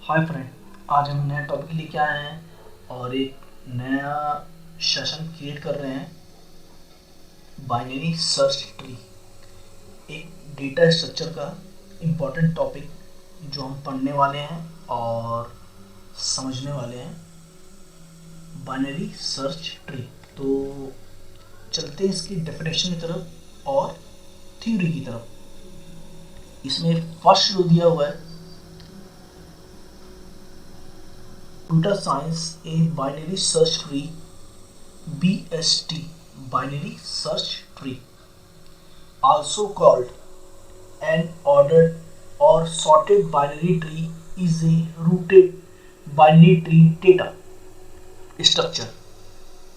Hi friend, आज हम नया टॉपिक लेके आए हैं और एक नया सेशन क्रिएट कर रहे हैं। बाइनरी सर्च ट्री एक डेटा स्ट्रक्चर का इम्पोर्टेंट टॉपिक जो हम पढ़ने वाले हैं और समझने वाले हैं। बाइनरी सर्च ट्री, तो चलते हैं इसकी डेफिनेशन की तरफ और थ्योरी की तरफ। इसमें फर्स्ट जो दिया हुआ है, computer science a binary search tree, BST, binary search tree, also called an ordered or sorted binary tree, is a rooted binary tree data structure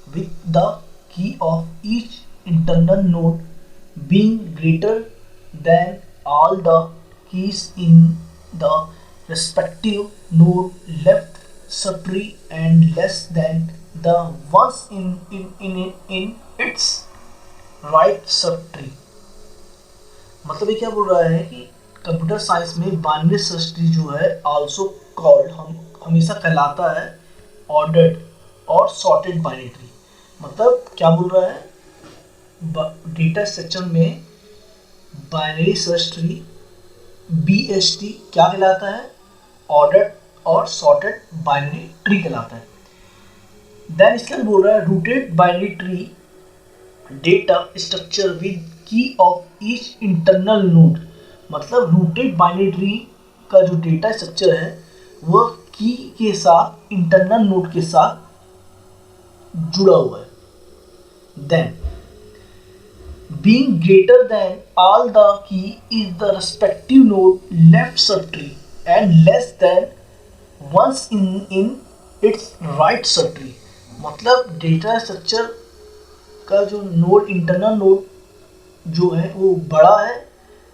with the key of each internal node being greater than all the keys in the respective node left subtree and less than the ones in its right subtree। मतलब ये क्या बोल रहा है कि computer science में binary search tree जो है आल्सो कॉल्ड हम हमेशा कहलाता है ऑर्डर्ड और सॉर्टेड बाइनरी ट्री। मतलब क्या बोल रहा है, डेटा स्ट्रक्चर में बाइनरी सर्च ट्री BST क्या कहलाता है, ऑर्डर्ड और सॉर्टेड बाइनरी ट्री कहलाता है। देन इसके बाद बोल रहा है rooted binary tree data structure with की ऑफ ईच इंटरनल नोड। मतलब रूटेड बाइनरी ट्री का जो डेटा स्ट्रक्चर है वह की के साथ इंटरनल नोड के साथ जुड़ा हुआ है। Then being greater than all the key is the respective node left subtree and less than once in its right subtree। मतलब डेटा स्ट्रक्चर का जो नोड इंटरनल नोड जो है वो बड़ा है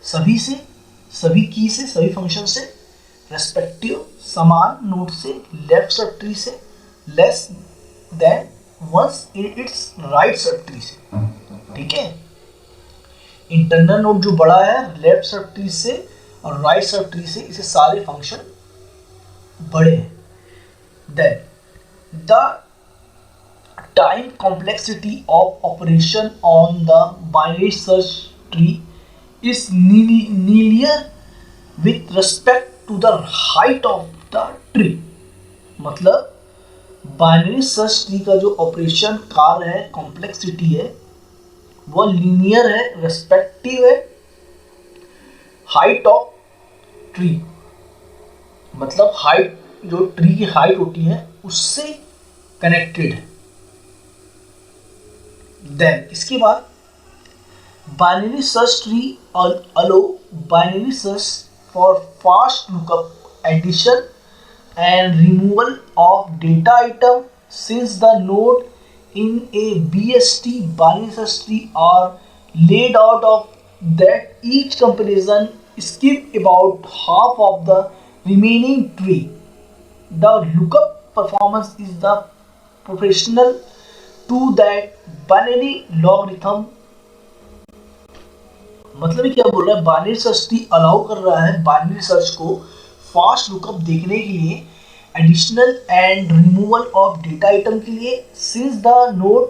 सभी से, सभी की से, सभी फंक्शन से, रेस्पेक्टिव समान नोड से, लेफ्ट सब ट्री से, less than once in its right sub tree से। ठीक है, इंटरनल नोड जो बड़ा है लेफ्ट सब ट्री से और राइट सब ट्री से, इसे सारे फंक्शन बड़े हैं। Then the time complexity of operation on the binary search tree is linear with respect to the height of the tree. मतलब बाइनरी सर्च ट्री का जो ऑपरेशन कार्य है, कॉम्प्लेक्सिटी है, वह लीनियर है, रेस्पेक्टिव है हाइट ऑफ ट्री। मतलब हाइट जो ट्री की हाइट होती है उससे कनेक्टेड है। देन इसके बाद binary search tree allow binary search for fast lookup, addition and removal of data item since the node in a BST binary search tree are laid out of that each comparison skip about half of the remaining tree. The lookup performance is the proportional to that binary logarithm। मतलब ये क्या बोल रहा है, binary search tree allow कर रहा है binary search को फास्ट लुकअप देखने के लिए, additional and removal of data item के लिए, सिंस द नोड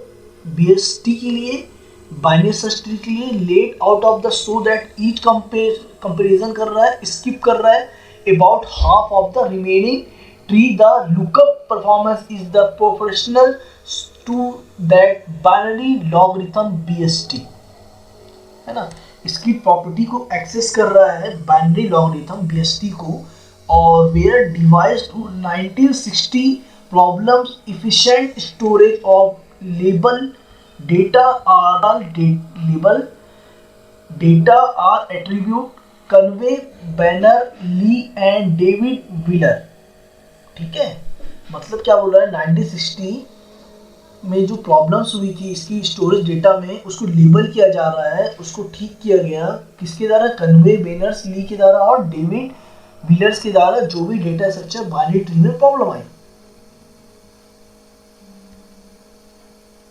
BST के लिए, बाइनरी सर्च ट्री के लिए, let out of the so that each comparison कर रहा है, स्किप कर रहा है about half of the remaining tree. The lookup performance is the proportional to that binary logarithm BST, है ना। इसकी प्रॉपर्टी को एक्सेस कर रहा है बाइनरी लॉगरिथम BST को, और were devised to 1960 problems efficient storage of label data label data are attribute Conway, Banner, Lee and David Wheeler। ठीक है, मतलब क्या बोल रहा है, 1960 में जो प्रॉब्लम्स हुई थी इसकी स्टोरेज डेटा में, उसको लेबल किया जा रहा है, उसको ठीक किया गया किसके द्वारा, कन्वे, बेनर्स, ली के द्वारा और डेविड व्हीलर्स के द्वारा, जो भी डेटा स्ट्रक्चर बाइनरी ट्री में प्रॉब्लम आई।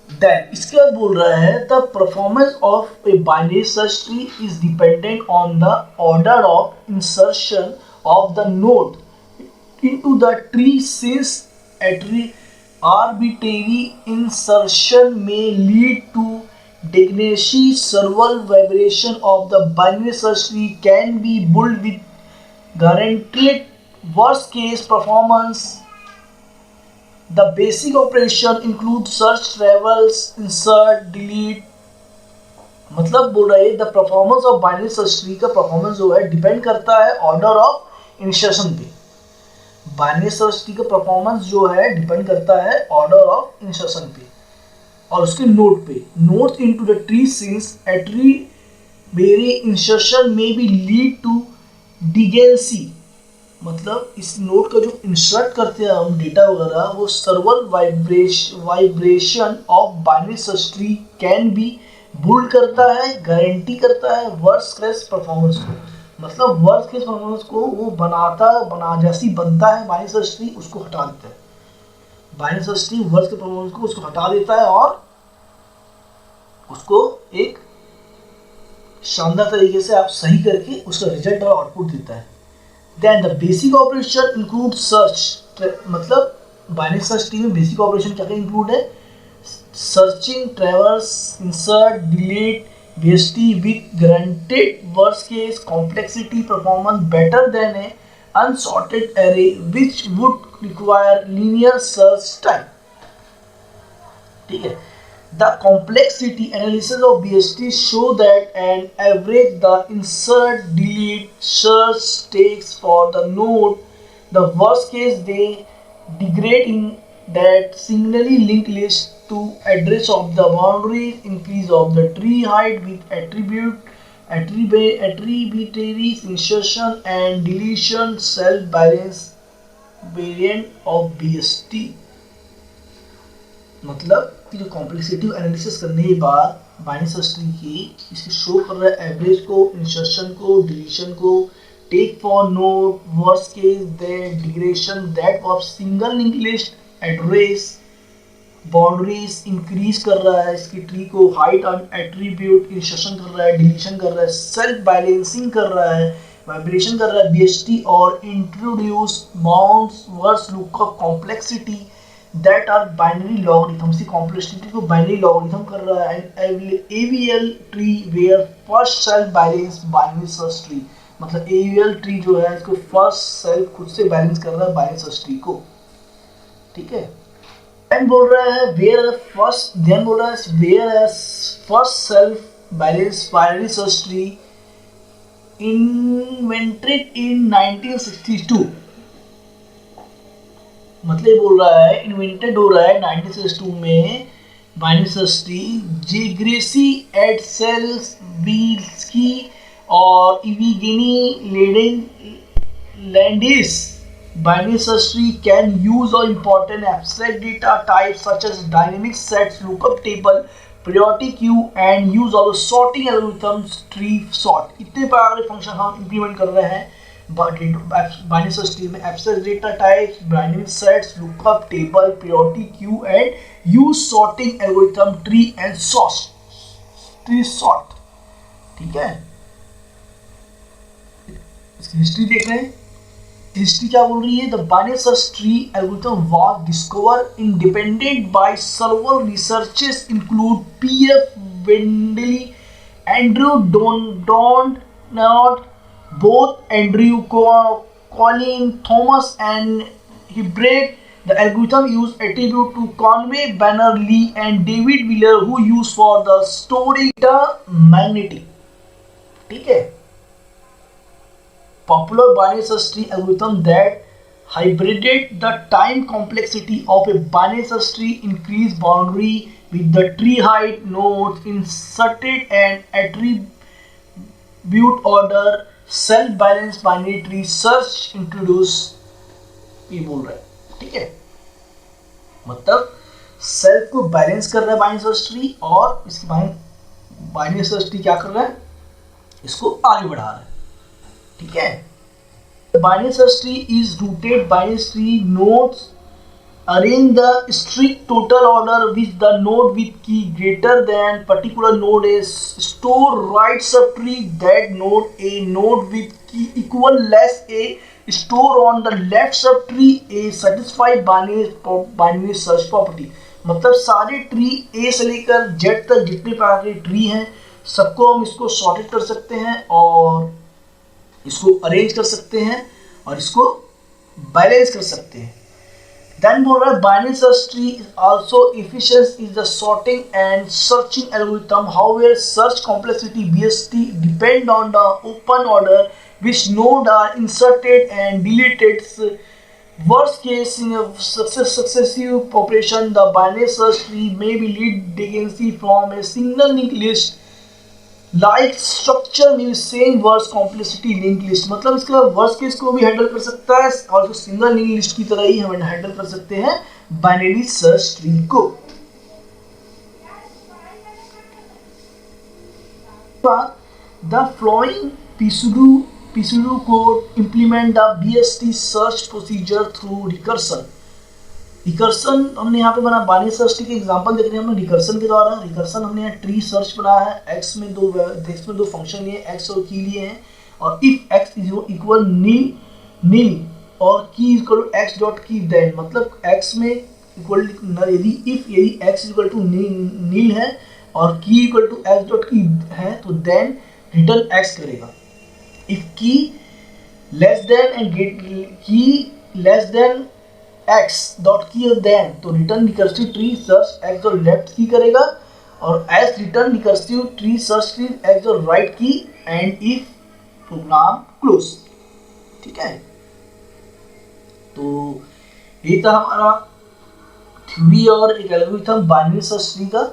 देन इसके बाद बोल रहा है the performance of a binary search tree is dependent on the order of insertion of the node into the tree since arbitrary insertion may lead to diminishing serval vibration of the binary search tree can be built with guaranteed worst case performance. The basic operation include search, travels, insert, delete. मतलब बोल रहा है the performance of binary search tree का performance जो है depend करता है order of insertion पे। बाइनरी सर्च ट्री का परफॉर्मेंस जो है डिपेंड करता है ऑर्डर ऑफ इंसर्शन पे और उसके नोड पे। Nodes into the tree since arbitrary insertion में बी लीड टू डिगेंसी, मतलब इस नोड का जो इंसर्ट करते हैं हम डेटा वगैरह वो several vibration of binary search tree can be build करता है, गारंटी करता है वर्स्ट केस परफॉर्मेंस को। मतलब वर्स्ट केस परफॉर्मेंस को वो बना जैसी बनता है बाइनरी सर्च ट्री उसको हटा देता है। Binary search tree worst case performance को उसको हटा देता है और उसको एक शानदार तरीके से आप सही करके उसका रिजल्ट और आउटपुट देता है। Then the basic operation include search, मतलब बाइनरी सर्च ट्री में बेसिक ऑपरेशन क्या क्या इंक्लूड है? Searching, traverse, insert, delete, BST with granted worst case complexity performance better than a unsorted array which would require linear search time. ठीक है, the complexity analysis of BST show that an average the insert, delete, search takes for the node, the worst case they degrade in that signally linked list to address of the boundaries, increase of the tree height with attributary insertion and deletion self balance variant of BST। मतलब कि जो complexity analysis करने के बाद binary search tree की इसकी show कर रहा है एवरेज को, इंसर्शन को, डिलीशन को, take for node, worst case that degradation that of single link list, address, boundaries increase कर रहा है इसकी ट्री को, हाइट और एट्रीब्यूट इंसर्शन कर रहा है, डिलीशन कर रहा है, सेल्फ बैलेंसिंग कर रहा है, वाइब्रेशन कर रहा है BST और introduce bounds worse lookup complexity that are binary logarithms. Complexity को बाइनरी लॉगरिथम कर रहा है। AVL tree where first self balance binary search tree, मतलब AVL ट्री जो है इसको फर्स्ट सेल्फ खुद से बैलेंस कर रहा है बाइनरी सर्च ट्री को। ठीक है, देन बोल रहा है where first self balance binary search tree invented in 1962, मतलब बोल रहा है इन्वेंटेड हो रहा है 1962 में बाइनरी सर्च ट्री। जेग्रेसी, एडसेल्सकी और इविगेनी Landis binary search tree can use or important abstract data types such as dynamic sets, lookup table, periodic queue and use of the sorting algorithms tree sort। इतने प्रकार function हम implement कर रहे हैं binary search tree में। abstract data types, dynamic sets, lookup table, periodic queue and use sorting algorithm tree and tree sort। ठीक है, इसकी हिस्ट्री देख रहे हैं। हिस्ट्री क्या बोल रही है? The binary search tree algorithm was discovered independent by several researchers include P.F. Wendley, Andrew Donald, both Andrew Colin Thomas and Hebride. The algorithm used attribute to Conway Banner Lee and David Wheeler who used for the story data magnetic। ठीक है, popular binary search tree algorithm that hybrided the time complexity of a binary search tree, increased boundary with the tree height, nodes, inserted and attribute order, self-balanced binary tree search introduce। ये बोल रहा है। ठीक है, मतलब self को balance कर रहा है बाइनरी सर्च ट्री और इसकी बाइनरी सर्च ट्री क्या कर रहा है? इसको आगे बढ़ा रहा है। ठीक है, binary search tree is rooted binary tree nodes arrange the strict total order with the node with key greater than particular node is store right subtree that node a node with key equal less a store on the left subtree a satisfied binary search property। मतलब सारे tree ए से लेकर Z तक जितने प्रकार के tree हैं सबको हम इसको सॉर्टेड कर सकते हैं और इसको अरेंज कर सकते हैं और इसको बैलेंस कर सकते हैं। देन बोल रहा है binary search tree is also efficient is the sorting and searching algorithm however search complexity BST depend on the open order which node are inserted and deleted. Worst case in a successive operation, the binary search tree may be lead dependency from a single linked list. Like structure में same words complexity linked list, मतलब इसका worst case को भी handle कर सकता है और जो सिंगल लिंक लिस्ट की तरह ही हम हैंडल कर सकते हैं बाइनरी सर्च ट्री को। The following pseudo code implement the BST search procedure through recursion। Recursion हमने यहाँ पे बना बाइनरी सर्च ट्री के एग्जांपल देख रहे हैं हमने रिकर्सन के द्वारा। रिकर्सन हमने यहाँ ट्री सर्च बनाया है, x में दो फंक्शन लिए x और की लिए हैं और इफ x इज इक्वल नील और की इक्वल टू x डॉट की देन, मतलब x में इक्वल यदि x इक्वल टू नील है और की इक्वल टू x डॉट की है तो देन रिटर्न x करेगा। इफ की लेस देन एंड गेट की लेस देन x डॉट की देन तो return recursive tree search x और लेफ्ट की करेगा और S return recursive tree search tree x और राइट की एंड इफ प्रोग्राम क्लोज। ठीक है, तो ये था हमारा थ्योरी और एक एल्गोरिथम बाइनरी सर्च ट्री का।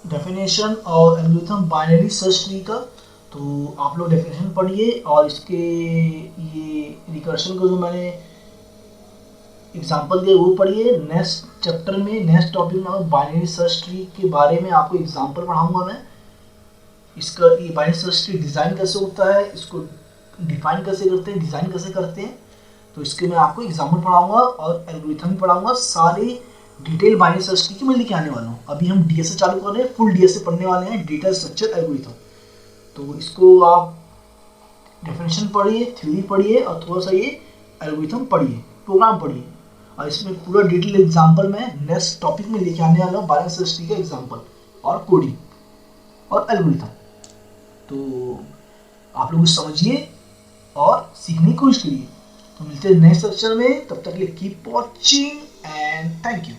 डेफिनेशन और एल्गोरिथम बाइनरी सर्च ट्री का, तो आप लोग डेफिनेशन पढ़िए और इसके ये रिकर्शन को जो मैंने एग्जांपल दिया वो पढ़िए। नेक्स्ट चैप्टर में नेक्स्ट टॉपिक में बाइनरी सर्च ट्री के बारे में आपको एग्जांपल पढ़ाऊंगा मैं। इसका ये बाइनरी सर्च ट्री डिज़ाइन कैसे होता है, इसको डिफाइन कैसे करते हैं, डिज़ाइन कैसे करते हैं, तो इसके मैं आपको एग्जाम्पल पढ़ाऊँगा और एल्गोरिथम भी पढ़ाऊँगा। सारे डिटेल बाइनरी सर्च ट्री की मैं लेके आने वाला हूँ। अभी हम डीएसए चालू कर रहे हैं, फुल डीएसए पढ़ने वाले हैं, डेटा स्ट्रक्चर एल्गोरिथम। तो इसको आप डेफिनेशन पढ़िए, थ्योरी पढ़िए और थोड़ा सा ये एल्गोरिथम पढ़िए, प्रोग्राम पढ़िए और इसमें पूरा डिटेल एग्जांपल मैं नेक्स्ट टॉपिक में लेके आने वाला हूँ। बाइनरी सर्च ट्री का एग्जांपल और कोडिंग और एल्गोरिथम, तो आप लोग समझिए और सीखने की कोशिश करिए। तो मिलते हैं नेक्स्ट लेक्चर में, तब तक के लिए keep watching and thank you.